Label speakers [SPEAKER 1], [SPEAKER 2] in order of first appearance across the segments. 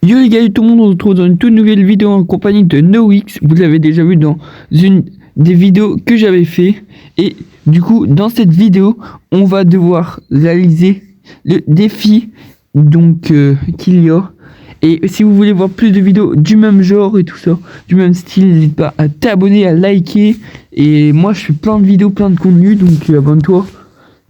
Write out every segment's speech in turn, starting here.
[SPEAKER 1] Yo les gars, tout le monde, on se retrouve dans une toute nouvelle vidéo en compagnie de NoX. Vous l'avez déjà vu dans une des vidéos que j'avais fait. Et du coup, dans cette vidéo, on va devoir réaliser le défi donc qu'il y a. Et si vous voulez voir plus de vidéos du même genre et tout ça, du même style, n'hésite pas à t'abonner, à liker. Et moi, je fais plein de vidéos, plein de contenu, donc abonne-toi.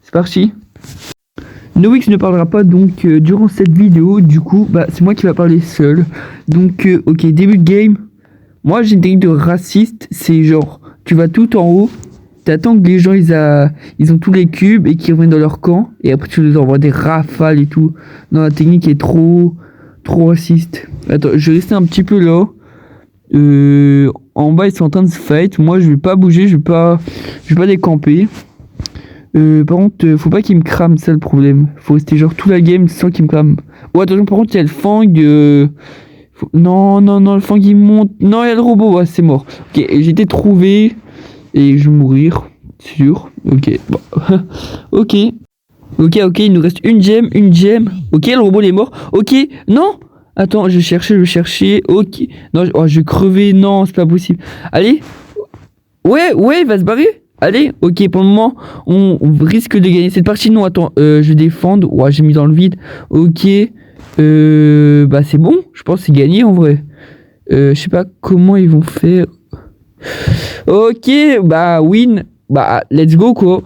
[SPEAKER 1] C'est parti. NoX ne parlera pas donc durant cette vidéo, du coup c'est moi qui va parler seul. Donc ok, début de game. Moi j'ai une technique de raciste, c'est genre tu vas tout en haut, t'attends que les gens ils ont tous les cubes et qu'ils reviennent dans leur camp, et après tu les envoies des rafales et tout. Non, la technique est trop raciste. Attends, je vais rester un petit peu là. En bas ils sont en train de se fight, moi je vais pas bouger, je vais pas décamper. Par contre, faut pas qu'il me crame, c'est le problème. Faut rester genre tout la game sans qu'il me crame. Oh, attention, par contre, il y a le fang. Non, le fang il monte. Non, il y a le robot, ouais, c'est mort. Ok, j'ai été trouvé. Et je vais mourir, sûr. Ok, bon. Ok, il nous reste une gemme. Ok, le robot il est mort. Ok, non. Attends, je vais chercher. Ok, non, je vais crever. Non, c'est pas possible. Allez. Ouais, il va se barrer. Allez, ok, pour le moment, on risque de gagner cette partie. Non, attends, je vais défendre. Ouais, j'ai mis dans le vide. Ok, c'est bon. Je pense que c'est gagné en vrai. Je sais pas comment ils vont faire. Ok, win. Let's go quoi.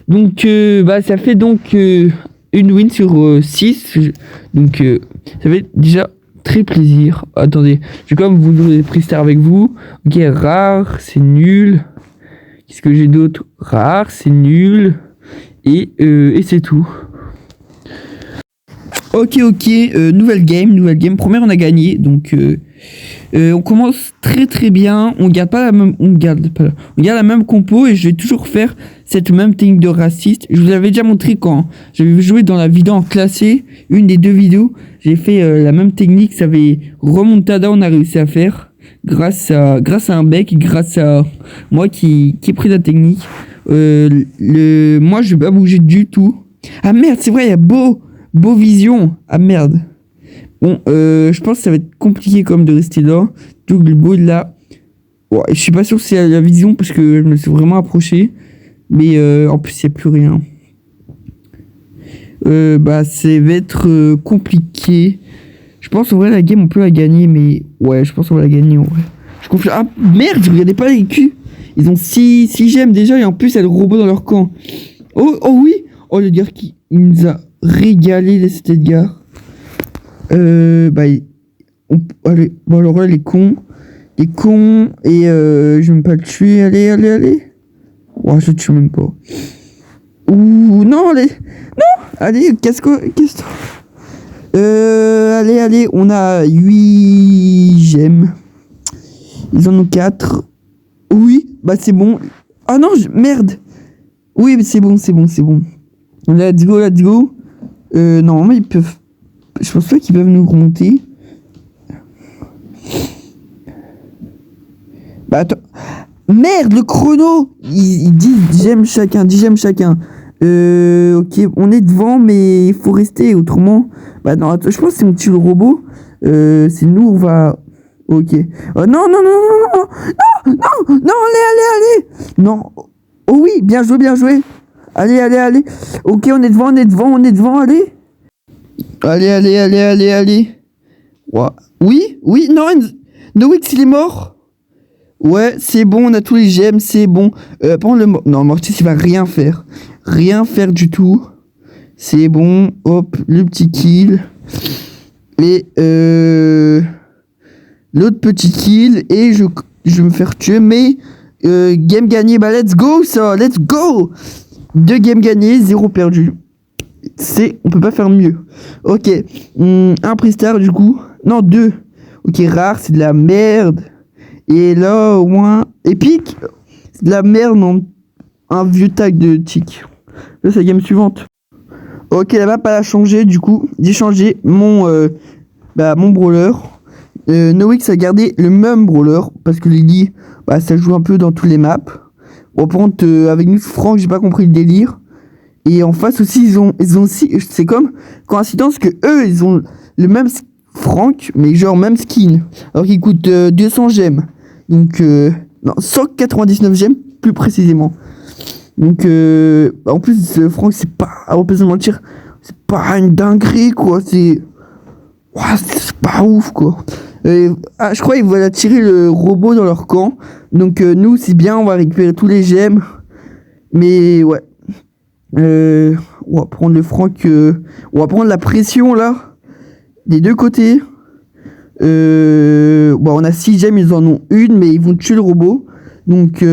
[SPEAKER 1] Donc, ça fait donc une win sur 6. Donc, ça fait déjà très plaisir. Attendez, je vais quand même vous donner des prix stars avec vous. Ok, rare, c'est nul. Qu'est-ce que j'ai d'autre? Rare, c'est nul. Et c'est tout. Ok, nouvelle game. Première, on a gagné. Donc, on commence très bien. On garde la même compo. Et je vais toujours faire cette même technique de raciste. Je vous avais déjà montré quand j'avais joué dans la vidéo en classé. Une des deux vidéos. J'ai fait la même technique. Ça avait remontada, on a réussi à faire. Grâce à un bec, grâce à moi qui ai pris la technique. Moi je vais pas bouger du tout. Ah merde, c'est vrai, il y a beau vision. Ah merde. Bon, je pense que ça va être compliqué comme de rester là. Donc le beau là. Ouais, je suis pas sûr que c'est la vision parce que je me suis vraiment approché. Mais en plus il n'y a plus rien. Ça va être compliqué. Je pense en vrai la game on peut la gagner, mais ouais, je pense qu'on va la gagner en vrai. Je confie. Ah merde, je regardais pas les culs. Ils ont 6 gemmes déjà, et en plus il y a le robot dans leur camp. Oh oui. Oh le gars il nous a régalé, cet Edgar. Allez, bon alors là les cons, et je vais même pas le tuer. Allez. Ouais, je le tue même pas. Ouh non, allez, casse-toi. Allez, on a 8 gemmes. Ils en ont 4. Oui, c'est bon. Ah non, merde. Oui, mais c'est bon. Let's go. Normalement, ils peuvent... Je pense pas qu'ils peuvent nous remonter. Attends. Merde, le chrono. Il dit 10 gemmes chacun. Ok, on est devant, mais il faut rester, autrement... non, attends, je pense que si on tue le robot, c'est nous, on va... Ok. Non, allez. Non. Oh oui, bien joué. Allez. Ok, on est devant, allez. Allez. Ouais. Oui, non, NoX, il est mort. Ouais, c'est bon, on a tous les gemmes, c'est bon. Par contre, non, Mortis, il va rien faire. Rien faire du tout. C'est bon, hop, le petit kill. Et l'autre petit kill. Et je vais me faire tuer. Mais game gagné, let's go ça, let's go. 2 games gagnés, 0 perdu. On peut pas faire mieux. Ok, un prix star du coup. Non, 2. Ok, rare, c'est de la merde. Et là, au moins, épique, c'est de la merde, non. Un vieux tag de tic. Là, c'est la game suivante. Ok, la map elle a changé, du coup, j'ai changé mon brawler. NoX a gardé le même brawler, parce que Lily, ça joue un peu dans tous les maps. Bon, par contre, avec nous, Franck, j'ai pas compris le délire. Et en face aussi, ils ont aussi, c'est comme coïncidence que eux, ils ont le même Franck, mais genre même skin. Alors qu'il coûte 200 gemmes. Donc, non, 199 gemmes, plus précisément. Donc, en plus, Franck, c'est pas, on va pas se mentir, c'est pas une dinguerie, quoi. Ouah, c'est pas ouf, quoi. Je crois qu'ils veulent attirer le robot dans leur camp. Donc, nous, c'est bien, on va récupérer tous les gemmes. Mais, ouais. On va prendre le Franck. On va prendre la pression, là. Des deux côtés. Bon, on a 6 gemmes, ils en ont une, mais ils vont tuer le robot. Donc,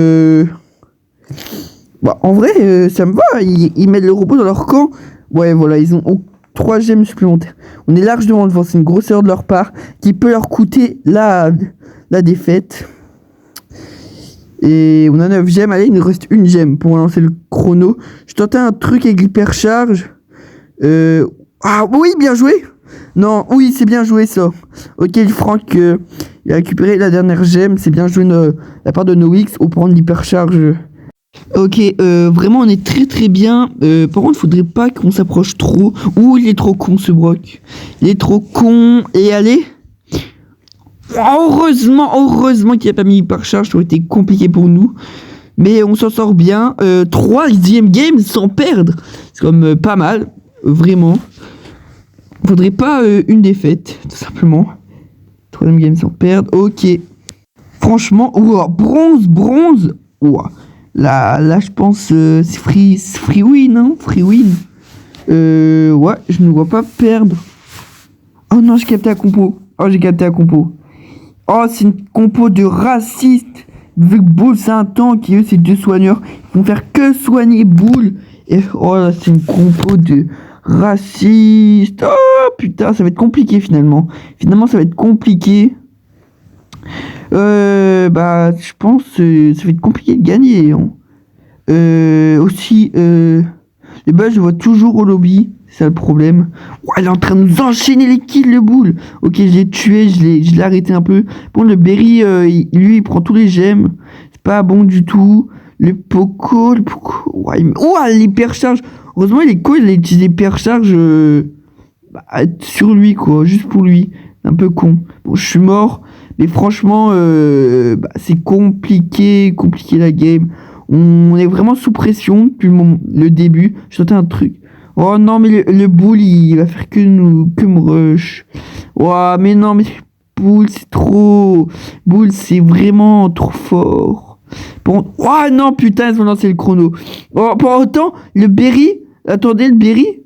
[SPEAKER 1] bah, en vrai, ça me va. Ils mettent le robot dans leur camp. Ouais, voilà, ils ont 3 gemmes supplémentaires. On est largement devant. C'est une grosse erreur de leur part qui peut leur coûter la défaite. Et on a 9 gemmes. Allez, il nous reste une gemme pour lancer le chrono. Je tentais un truc avec l'hypercharge. Ah oui, bien joué. Non, oui, c'est bien joué ça. Ok, Franck, il a récupéré la dernière gemme. C'est bien joué de la part de NoX au prendre l'hypercharge. Ok, vraiment on est très très bien. Par contre, faudrait pas qu'on s'approche trop. Ouh, il est trop con ce Brock. Il est trop con. Et allez. Heureusement qu'il a pas mis hypercharge. Ça aurait été compliqué pour nous. Mais on s'en sort bien. 3e game sans perdre. C'est comme pas mal. Vraiment. Faudrait pas une défaite, tout simplement. 3e game sans perdre. Ok. Franchement, ouah, bronze. Ouah. Là, je pense c'est free win, hein, free win. Ouais, je ne vois pas perdre. Oh non, j'ai capté la compo. Oh, c'est une compo de racistes. Vu que Bull c'est un tank et eux c'est 2 soigneurs. Ils vont faire que soigner Bull. Et oh là, c'est une compo de racistes. Oh putain, ça va être compliqué finalement. Ça va être compliqué. Bah, je pense ça va être compliqué de gagner. Hein. Aussi, les balles, je vois toujours au lobby. C'est ça le problème. Ouais, il est en train de nous enchaîner les kills, le Bull. Ok, je l'ai tué, je l'ai arrêté un peu. Bon, le Berry, lui, il prend tous les gemmes. C'est pas bon du tout. Le Poco. Ouais, l'hypercharge. Heureusement, il est cool, il a utilisé l'hypercharge sur lui, quoi. Juste pour lui. Un peu con. Bon, je suis mort. Mais franchement, c'est compliqué la game. On est vraiment sous pression depuis le début. Je tentais un truc. Oh non, mais le Bull, il va faire que me rush. Oh, mais non, mais Bull, c'est trop. Bull, c'est vraiment trop fort. Bon, oh non, putain, ils ont lancé le chrono. Oh, pour autant, le Berry. Attendez, le Berry.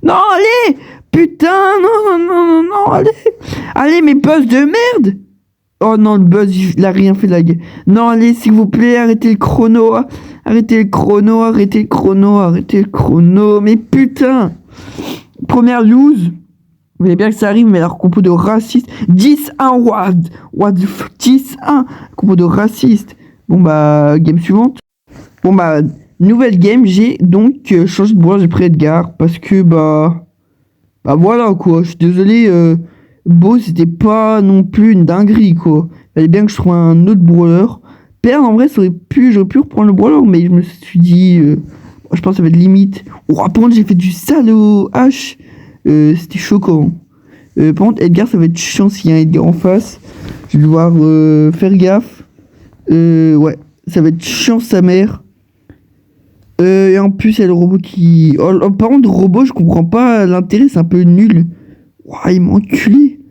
[SPEAKER 1] Non, allez. Putain, non, allez. Allez, mes boss de merde. Oh non, le buzz, il a rien fait de la gueule. Non, allez, s'il vous plaît, arrêtez le chrono. Arrêtez le chrono. Mais putain. Première lose. Vous voyez bien que ça arrive, mais leur compo de raciste. 10-1, what the fuck, 10-1. Compo de raciste. Bon, bah, game suivante. Bon, bah, nouvelle game. J'ai donc changé de brawler, j'ai pris Edgar. Parce que, bah voilà, quoi. Je suis désolé, Beau, c'était pas non plus une dinguerie, quoi. Il fallait bien que je trouve un autre brawler. Perdre, en vrai, j'aurais pu reprendre le brawler, mais je me suis dit, je pense que ça va être limite. Oh, par contre, j'ai fait du salaud H. C'était choquant. Par contre, Edgar, ça va être chiant s'il y a un Edgar en face. Je vais devoir faire gaffe. Ouais, ça va être chiant sa mère. Et en plus, il y a le robot qui... Oh, par contre, le robot, je comprends pas l'intérêt, c'est un peu nul. Ouah, il m'a enculé.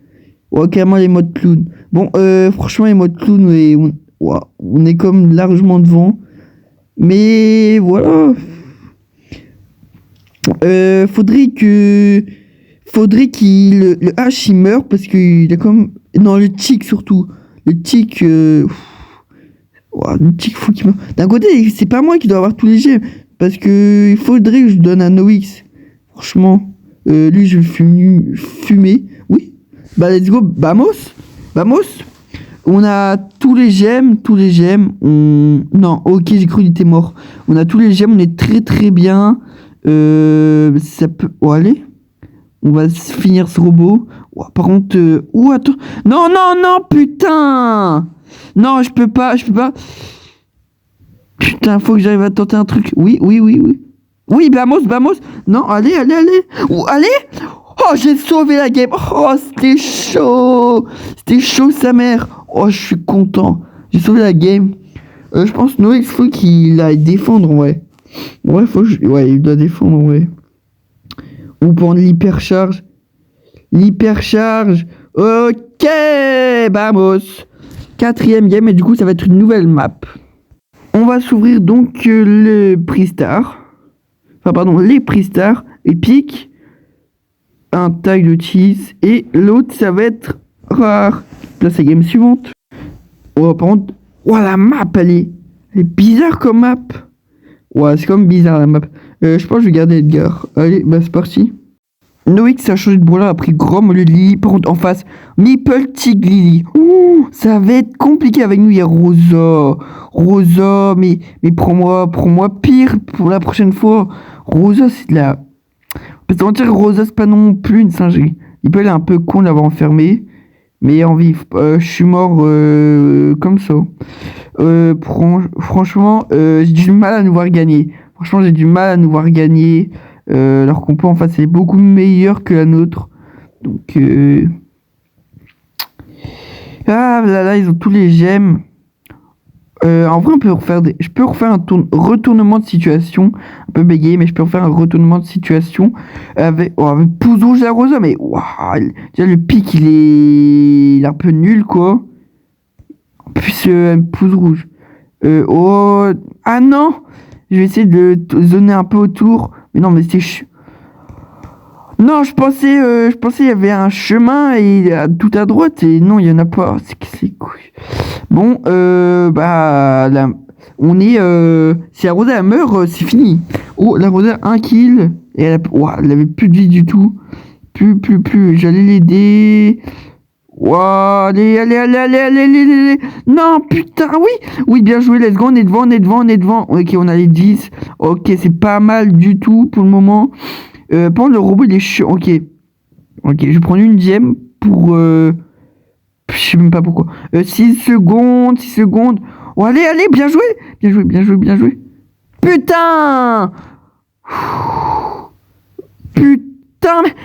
[SPEAKER 1] Ouais, carrément les modes clown. Bon, franchement, les modes clown, on est comme largement devant. Mais voilà. Faudrait qu'il... Le H, il meure parce qu'il a comme... Non, le tic surtout. Le tic... le tic, faut qu'il meure. D'un côté, c'est pas moi qui dois avoir tous les gemmes. Parce que il faudrait que je donne à NoX. Franchement. Lui, je vais le fumer. Oui. Bah, let's go. Vamos. On a tous les gemmes. Non, ok, j'ai cru qu'il était mort. On a tous les gemmes. On est très très bien. Ça peut... Oh, allez. On va finir ce robot. Oh, par contre... attends. Non, putain. Non, je peux pas. Putain, faut que j'arrive à tenter un truc. Oui. Oui, vamos. Non, allez. Oh, allez. Oh, j'ai sauvé la game. Oh, c'était chaud. C'était chaud, sa mère. Oh, je suis content. J'ai sauvé la game. Je pense Noé, il faut qu'il aille défendre, ouais. Ouais, ouais, il doit défendre, ouais. Ou prendre l'hypercharge. L'hypercharge. Ok, vamos. 4e game, et du coup, ça va être une nouvelle map. On va s'ouvrir donc le Pristar. Enfin, pardon, les Pristar épiques. Un taille de cheese. Et l'autre, ça va être rare. Là, c'est la game suivante. Oh, par contre, oh, la map, elle est bizarre comme map. Ouais, c'est comme bizarre la map. Je pense que je vais garder Edgar. Allez, bah c'est parti. Noix a changé de brawler, a pris Grom au lieu de Lily. Par contre, en face, Meeple, Tig, Lily. Ouh, ça va être compliqué avec nous. Il y a Rosa. Rosa, mais prends-moi pire pour la prochaine fois. Rosa, c'est de la... On peut se mentir, Rosa, c'est pas non plus une singerie. Il peut être un peu con de l'avoir enfermé. Mais en vie, je suis mort comme ça. Franchement, j'ai du mal à nous voir gagner. Franchement, j'ai du mal à nous voir gagner. Leur compo en face est beaucoup meilleur que la nôtre. Donc, ah là, ils ont tous les gemmes. En vrai, je peux refaire un retournement de situation. Un peu bégayé, mais je peux refaire un retournement de situation avec Pouce Rouge et la Rosa. Mais waouh, déjà le pic, il est un peu nul, quoi. En plus, Pouce Rouge. Ah non! Je vais essayer de zoner un peu autour. Mais non, mais c'est non, je pensais il y avait un chemin et tout à droite et non, il y en a pas. C'est cool. Bon, bah là, on est si la Rosa elle meurt, c'est fini. Oh, la Rosa 1 kill et elle avait plus de vie du tout. Plus. J'allais l'aider. Wow, allez. Non, putain, oui, bien joué, let's go, on est devant. Ok, on a les 10. Ok, c'est pas mal du tout pour le moment. Par contre, le robot, il est chiant. Ok, je vais prendre une gemme pour... je sais même pas pourquoi. 6 secondes. Oh, allez, bien joué. Putain, mais...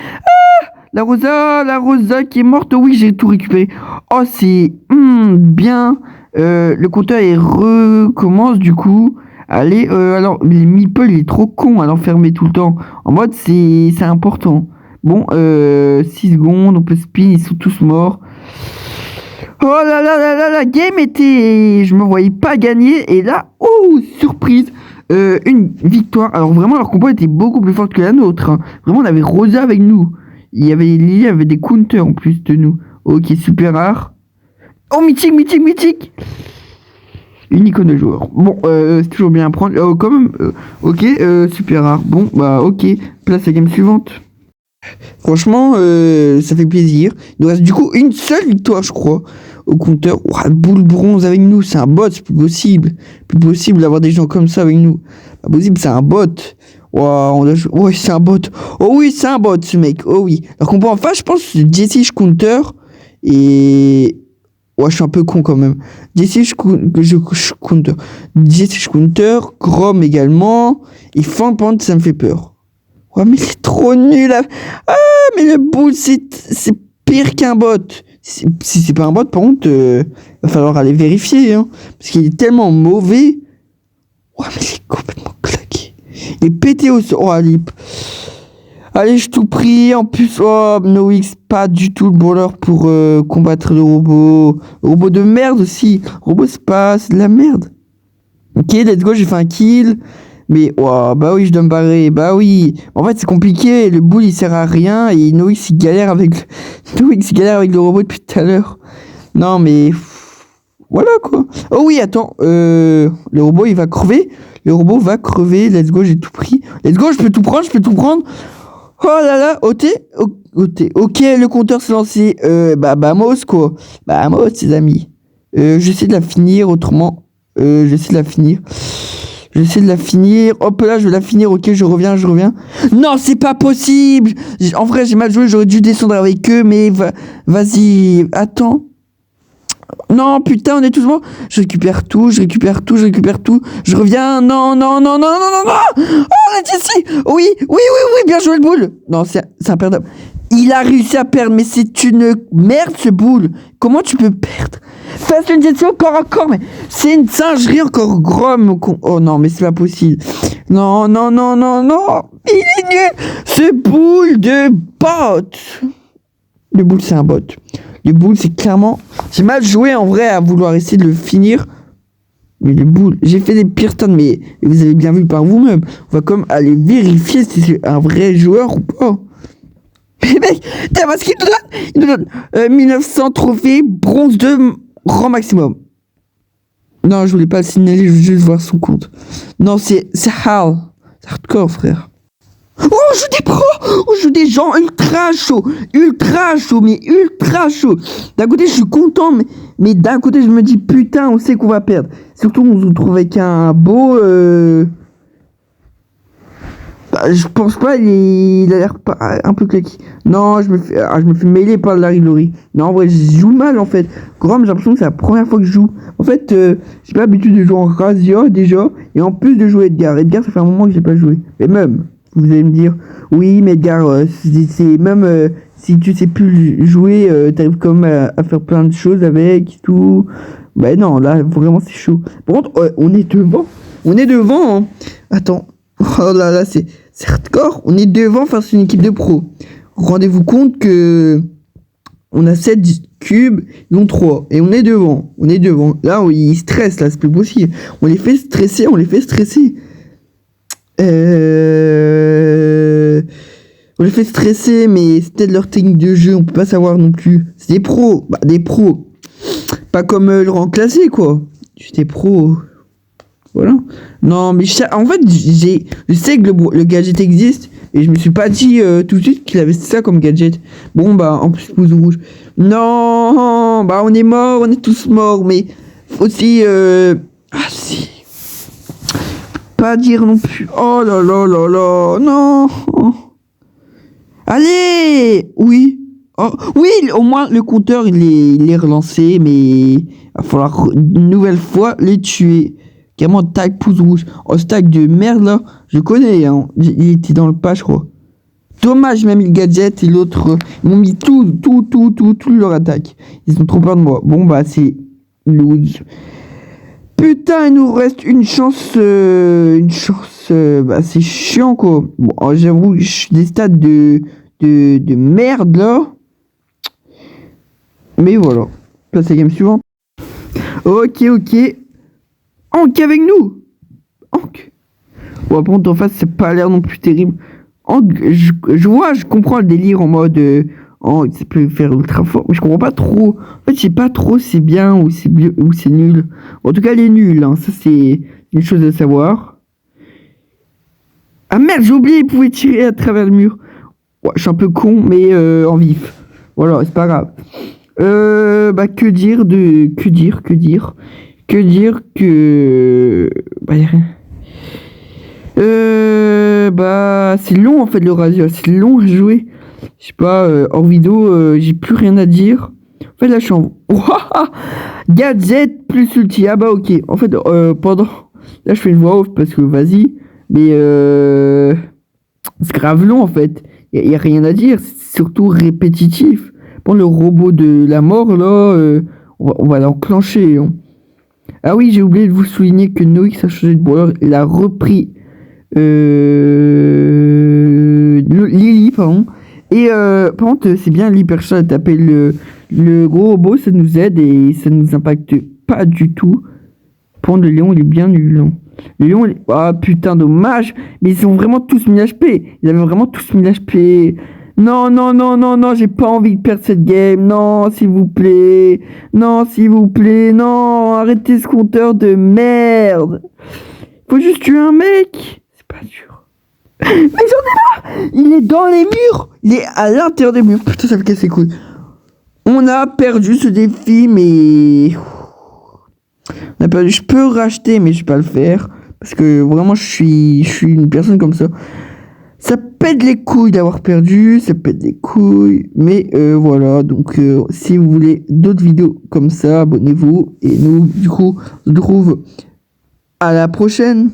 [SPEAKER 1] La Rosa qui est morte. Oui, j'ai tout récupéré. Oh, c'est bien. Le compteur il recommence du coup. Allez, alors, Meeple il est trop con à l'enfermer tout le temps. En mode, c'est important. Bon, 6 secondes, on peut spin, ils sont tous morts. Oh là là, la game était... Je me voyais pas gagner. Et là, oh, surprise. Une victoire. Alors vraiment, leur compo était beaucoup plus forte que la nôtre. Hein. Vraiment, on avait Rosa avec nous. Il y avait des counters en plus de nous. Ok, super rare. Oh, mythique. Une icône de joueur. Bon, c'est toujours bien à prendre. Oh, quand même. Ok, super rare. Bon, bah ok. Place la game suivante. Franchement, ça fait plaisir. Il nous reste du coup une seule victoire, je crois, au compteur. Ouah, boule bronze avec nous, c'est un bot, c'est plus possible. Plus possible d'avoir des gens comme ça avec nous. Pas possible, c'est un bot. Wow, ouais, c'est un bot. Oh oui, c'est un bot, ce mec. Oh oui. Alors qu'on peut en face, je pense, Jesse Counter. Et... ouais, je suis un peu con quand même. Jesse Counter. Jesse Counter, Grom également. Et Fanpant, ça me fait peur. Ouais, mais c'est trop nul. Ah, mais le boule, c'est pire qu'un bot. Si c'est pas un bot, par contre, va falloir aller vérifier. Hein, parce qu'il est tellement mauvais. Ouais, mais il est complètement claqué. Il est pété au sol. Oh, allez, je tout prie. En plus, oh, Noix, pas du tout le brawler pour combattre le robot. Le robot de merde aussi. Le robot, c'est de la merde. Ok, let's go, j'ai fait un kill. Mais, oh, bah oui, je dois me barrer. Bah oui. En fait, c'est compliqué. Le boule, il sert à rien. Et Noix, il galère avec le robot depuis tout à l'heure. Non, mais... voilà, quoi. Oh oui, attends. Le robot, il va crever. Let's go, j'ai tout pris. Let's go, je peux tout prendre. Oh là là, OT. Ok, le compteur s'est lancé. Vamos, quoi. Vamos, ses amis. J'essaie de la finir autrement. J'essaie de la finir. Hop là, je vais la finir. Ok, je reviens. Non, c'est pas possible. En vrai, j'ai mal joué. J'aurais dû descendre avec eux. Mais vas-y, attends. Non, putain, on est tous morts. Je récupère tout. Je reviens. Non. Oh, la Jessie. Oui, bien joué le boule. Non, c'est imperdable. Il a réussi à perdre, mais c'est une merde ce boule. Comment tu peux perdre? Fast and Jetson encore, mais c'est une singerie encore Grom. Oh non, mais c'est pas possible. Non, non, non, non, non. Il est nul. Ce boule de bot. Le boule, c'est un bot. Le boule, c'est clairement... J'ai mal joué en vrai à vouloir essayer de le finir. Mais le boule, j'ai fait des pires stuns, mais vous avez bien vu par vous-même. On va comme aller vérifier si c'est un vrai joueur ou pas. Mais mec, t'as vu ce qu'il nous donne? Il nous donne 1900 trophées, bronze 2, rang maximum. Non, je voulais pas le signaler, je veux juste voir son compte. Non, c'est hard. C'est hardcore, frère. Oh, on joue des pros! On joue des gens ultra chauds, mais ultra chauds. D'un côté, je suis content, mais d'un côté, je me dis, putain, on sait qu'on va perdre. Surtout, on se retrouve avec un beau... je pense pas, il a l'air un peu claqué. Non, je me fais mêler par Larry Lori. Non, en vrai, je joue mal, en fait. Grom, j'ai l'impression que c'est la première fois que je joue. En fait, j'ai pas l'habitude de jouer en Razia, déjà. Et en plus de jouer Edgar. Edgar, ça fait un moment que j'ai pas joué. Mais même... Vous allez me dire, oui, mais Edgar, c'est même si tu sais plus jouer, t'arrives quand même à faire plein de choses avec et tout. Ben non, là, vraiment, c'est chaud. Par contre, on est devant. On est devant, hein. Attends. Oh là là, c'est hardcore. On est devant face à une équipe de pros. Rendez-vous compte que on a 7 cubes, ils ont 3. Et on est devant. On est devant. Là, ils stressent, là, c'est plus possible. On les fait stresser. On les fait stresser, mais c'est peut-être leur technique de jeu, on peut pas savoir non plus. C'est des pros, des pros. Pas comme le rang classé, quoi. C'est des pros. Voilà. Non, mais en fait, je sais que le gadget existe, et je me suis pas dit tout de suite qu'il avait ça comme gadget. Bon, bah, en plus, pouce rouge. Non, bah, on est morts, on est tous morts, mais aussi, ah, si. Pas dire non plus. Oh là là là là. Non. Allez. Oui. Oh, oui, au moins le compteur il est relancé, mais il va falloir une nouvelle fois les tuer. Carrément tag pouce rouge. Oh, ce tag de merde là, je connais, hein. Il était dans le pas, je crois. Dommage, même le gadget et l'autre, ils m'ont mis tout leur attaque. Ils ont trop peur de moi. Bon bah c'est lose. Putain, il nous reste une chance, bah c'est chiant quoi. Bon, j'avoue, je suis des stades de merde là. Mais voilà, place à la game suivante. Ok. Hank avec nous. Hank. Bon, par contre, en face, c'est pas l'air non plus terrible. Hank, je comprends le délire en mode... Hank, ça peut faire ultra fort. Mais je comprends pas trop. En fait, je sais pas trop si c'est bien ou c'est nul. En tout cas, elle est nulle. Hein. Ça, c'est une chose à savoir. Ah merde, j'ai oublié, il pouvait tirer à travers le mur. Ouais, je suis un peu con, mais en vif. Voilà, c'est pas grave. Bah, que dire que... Bah, y'a rien. Bah, c'est long en fait le Razia, c'est long à jouer. Je sais pas, hors vidéo, j'ai plus rien à dire. En fait, là, je suis en... Ouah, gadget plus ulti. Ah bah, ok. En fait, pendant... Là, je fais une voix off parce que, vas-y. Mais, c'est grave long, en fait. Y a rien à dire. C'est surtout répétitif. Bon, le robot de la mort, là, on va l'enclencher. Hein. Ah oui, j'ai oublié de vous souligner que Noix a changé de brawler. Il a repris... Lily, pardon. Et par contre, c'est bien l'hyperchat de taper le gros robot, ça nous aide et ça nous impacte pas du tout. Par contre, le lion, il est bien nul. Hein. Le lion, ah putain, dommage. Mais ils ont vraiment tous mis HP. Ils avaient vraiment tous mis HP. Non, j'ai pas envie de perdre cette game. Non, s'il vous plaît. Non, arrêtez ce compteur de merde. Faut juste tuer un mec. C'est pas dur. Mais j'en ai marre. Il est dans les murs. Il est à l'intérieur des murs. Putain, ça me casse les couilles. On a perdu ce défi, mais... On a perdu. Je peux racheter, mais je vais pas le faire. Parce que vraiment, je suis une personne comme ça. Ça pète les couilles d'avoir perdu. Ça pète les couilles. Mais voilà. Donc, si vous voulez d'autres vidéos comme ça, abonnez-vous. Et nous, du coup, on se retrouve à la prochaine.